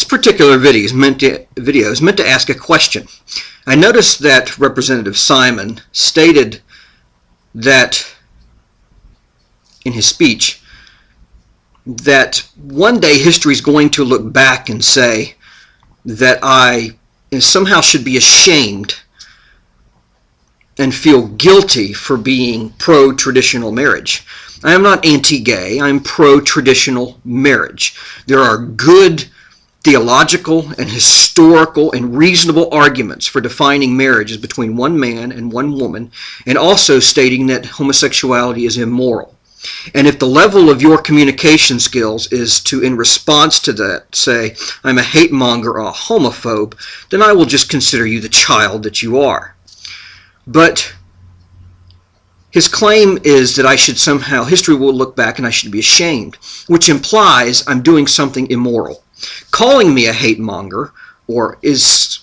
particular video is meant to ask a question. I noticed that Representative Simon stated that in his speech that one day history is going to look back and say that I somehow should be ashamed and feel guilty for being pro-traditional marriage. I am not anti-gay. I'm pro-traditional marriage. There are good theological and historical and reasonable arguments for defining marriage as between one man and one woman, and also stating that homosexuality is immoral. And if the level of your communication skills is to, in response to that, say, I'm a hate monger or a homophobe, then I will just consider you the child that you are. But his claim is that I should somehow, history will look back and I should be ashamed, which implies I'm doing something immoral. Calling me a hate monger is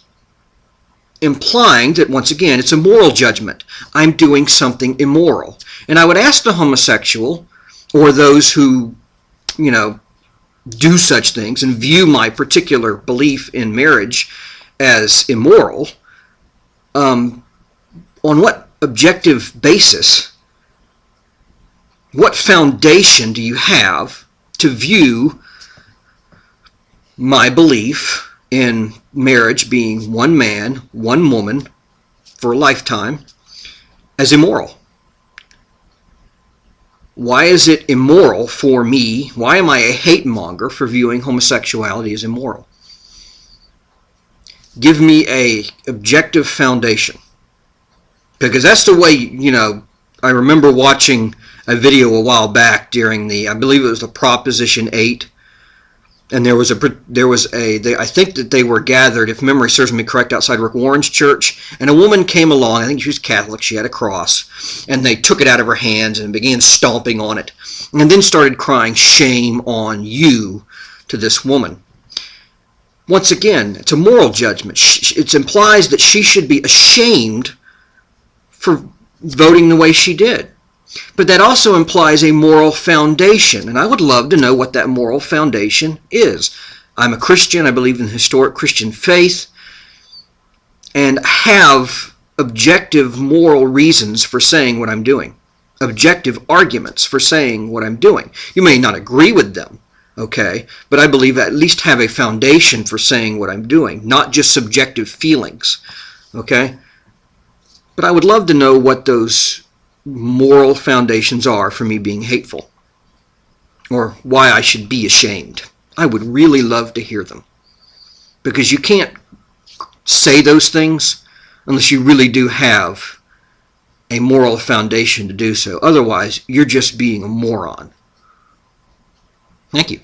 implying that, once again, it's a moral judgment. I'm doing something immoral. And I would ask the homosexual, or those who, do such things and view my particular belief in marriage as immoral, on what objective basis, what foundation do you have to view my belief in marriage being one man, one woman for a lifetime as immoral? Why is it immoral for me? Why am I a hate monger for viewing homosexuality as immoral? Give me a objective foundation. Because that's the way, I remember watching a video a while back during I believe it was the Proposition 8, and I think that they were gathered, if memory serves me correct, outside Rick Warren's church, and a woman came along, I think she was Catholic, she had a cross, and they took it out of her hands and began stomping on it, and then started crying, shame on you, to this woman. Once again, it's a moral judgment. It implies that she should be ashamed for voting the way she did. But that also implies a moral foundation, and I would love to know what that moral foundation is. I'm a Christian. I believe in the historic Christian faith and have objective moral reasons for saying what I'm doing, objective arguments for saying what I'm doing. You may not agree with them, okay, but I believe I at least have a foundation for saying what I'm doing, not just subjective feelings, okay? But I would love to know what those moral foundations are for me being hateful, or why I should be ashamed. I would really love to hear them, because you can't say those things unless you really do have a moral foundation to do so. Otherwise, you're just being a moron. Thank you.